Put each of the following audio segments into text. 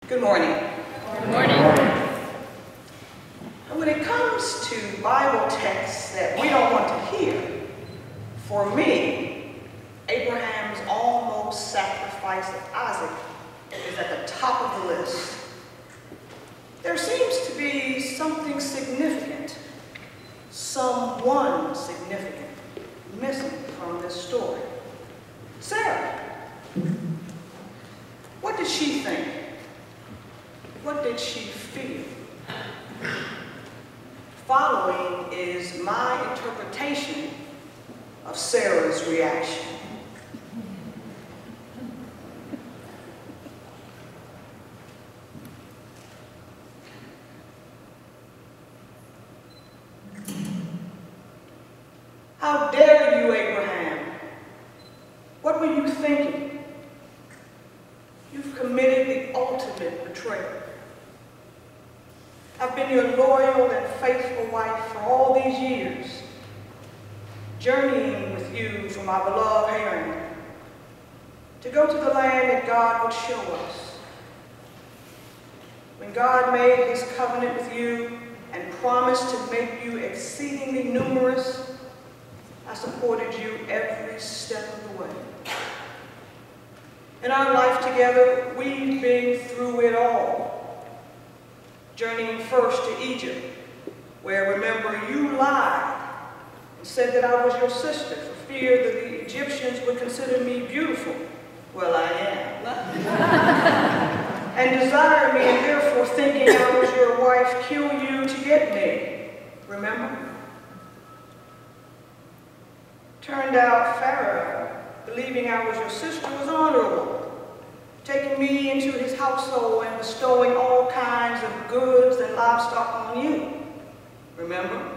Good morning. Good morning. When it comes to Bible texts that we don't want to hear, for me, Abraham's almost sacrifice of Isaac is at the top of the list. There seems to be something significant, someone significant, missing from this story. Sarah. What did she think? What did she feel? Following is my interpretation of Sarah's reaction. How dare you, Abraham? What were you thinking? You've committed the ultimate betrayal. I've been your loyal and faithful wife for all these years, journeying with you from our beloved Haran to go to the land that God would show us. When God made his covenant with you and promised to make you exceedingly numerous, I supported you every step of the way. In our life together, we've been through it all. Journeying first to Egypt, where, remember, you lied and said that I was your sister for fear that the Egyptians would consider me beautiful. Well, I am. And desire me, and therefore thinking I was your wife, kill you to get me. Remember? Turned out Pharaoh, believing I was your sister, was honorable, taking me into his household and bestowing all kinds of goods and livestock on you. Remember?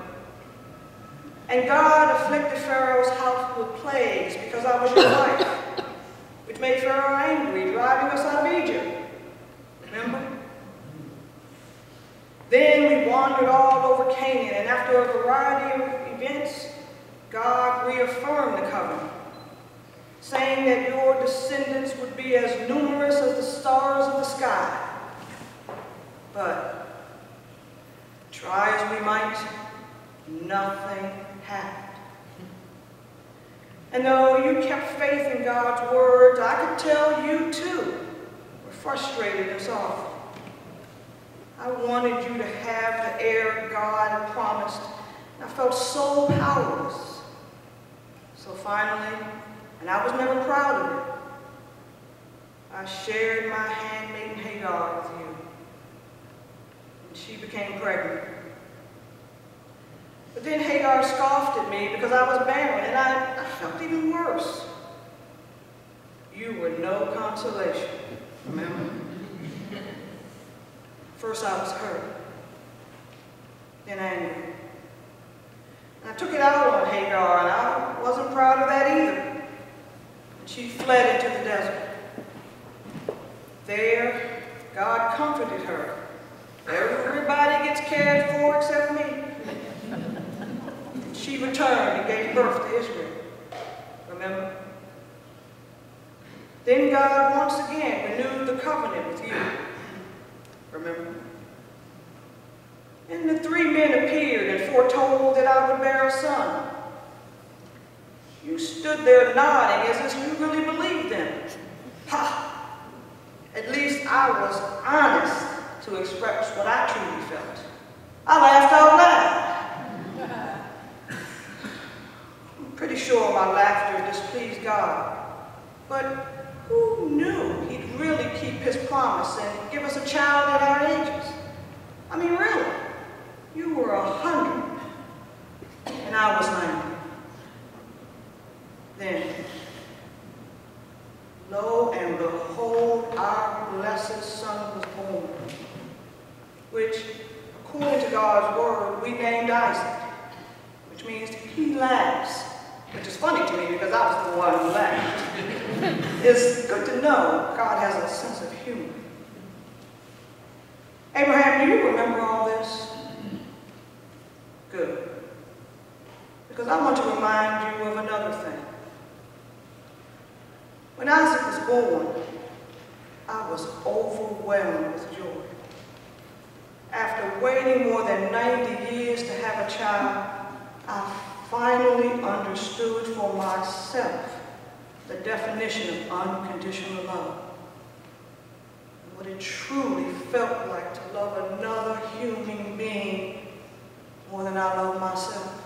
And God afflicted Pharaoh's house with plagues because I was your wife, which made Pharaoh angry, driving us out of Egypt. Remember? Then we wandered all over Canaan, and after a variety of events, God reaffirmed the covenant, saying that your descendants would be as numerous as the stars of the sky. But, try as we might, nothing happened. And though you kept faith in God's words, I could tell you too were frustrated and sorrowful. I wanted you to have the heir God had promised, and I felt so powerless. So finally, and I was never proud of it, I shared my handmaiden Hagar with you, and she became pregnant. But then Hagar scoffed at me because I was barren, and I felt even worse. You were no consolation, remember? First I was hurt, then angry. And I took it out on Hagar, and I wasn't proud of that either. She fled into the desert. There, God comforted her. Everybody gets cared for except me. She returned and gave birth to Israel. Remember? Then God once again renewed the covenant with you. Remember? And the three men appeared and foretold that I would bear a son. You stood there nodding as if you really believed them. Ha! At least I was honest to express what I truly felt. I laughed out loud. I'm pretty sure my laughter displeased God. But who knew he'd really keep his promise and give us a child at our ages? I mean, really? You were 100, and I was 90. Then, lo and behold, our blessed Son was born, which, according to God's word, we named Isaac, which means he laughs, which is funny to me because I was the one who laughed. It's good to know God has a sense of humor. Abraham, do you remember all this? Good. Because I want to remind you of another thing. When Isaac was born, I was overwhelmed with joy. After waiting more than 90 years to have a child, I finally understood for myself the definition of unconditional love. What it truly felt like to love another human being more than I love myself.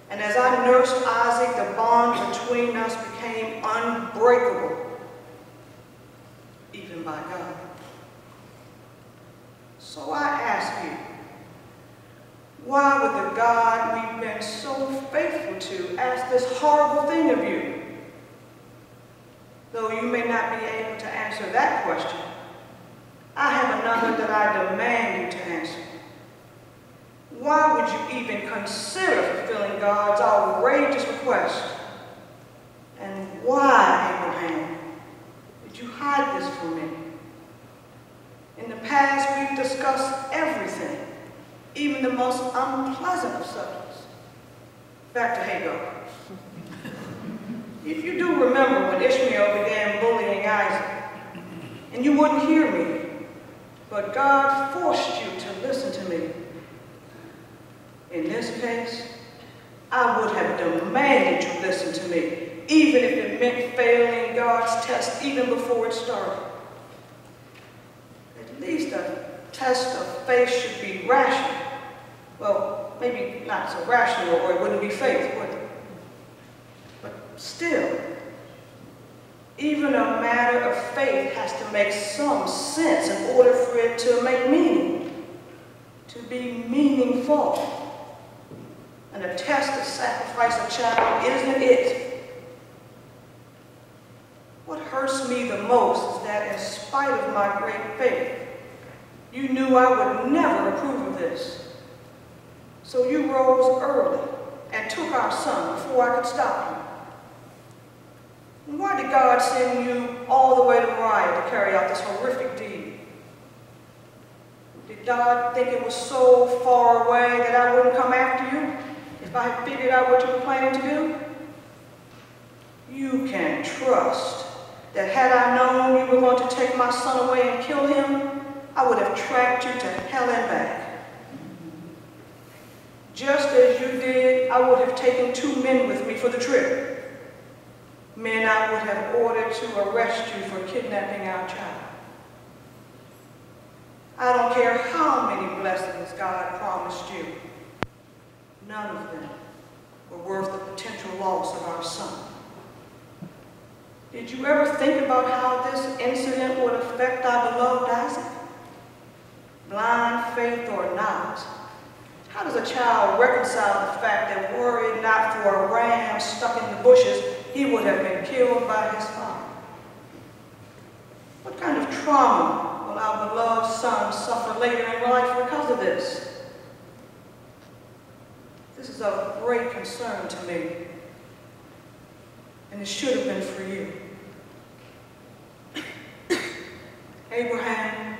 And as I nursed Isaac, the bond between us became unbreakable, even by God. So I ask you, why would the God we've been so faithful to ask this horrible thing of you? Though you may not be able to answer that question, I have another that I demand you to answer. Why would you even consider fulfilling God's outrageous request? And why, Abraham, did you hide this from me? In the past, we've discussed everything, even the most unpleasant of subjects. Back to Hagar. If you do remember when Ishmael began bullying Isaac, and you wouldn't hear me, but God forced you to listen to me. In this case, I would have demanded you listen to me, even if it meant failing God's test even before it started. At least a test of faith should be rational. Well, maybe not so rational, or it wouldn't be faith, would it? But still, even a matter of faith has to make some sense in order for it to make meaning, to be meaningful. And a test to sacrifice a child isn't it. What hurts me the most is that in spite of my great faith, you knew I would never approve of this. So you rose early and took our son before I could stop you. And why did God send you all the way to Moriah to carry out this horrific deed? Did God think it was so far away that I wouldn't come after you if I had figured out what you were planning to do? You can trust that had I known you were going to take my son away and kill him, I would have tracked you to hell and back. Just as you did, I would have taken 2 men with me for the trip. Men I would have ordered to arrest you for kidnapping our child. I don't care how many blessings God promised you. None of them were worth the potential loss of our son. Did you ever think about how this incident would affect our beloved Isaac? Blind faith or not, how does a child reconcile the fact that were it not for a ram stuck in the bushes, he would have been killed by his father? What kind of trauma will our beloved son suffer later in life because of this? This is of great concern to me, and it should have been for you. Abraham,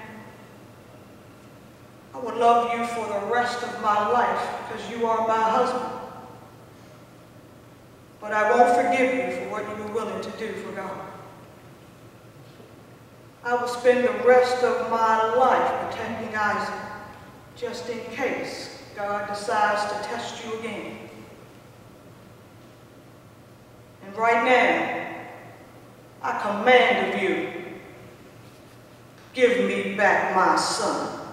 I would love you for the rest of my life because you are my husband. But I won't forgive you for what you were willing to do for God. I will spend the rest of my life protecting Isaac, just in case God decides to test you again. And right now, I command of you, give me back my son.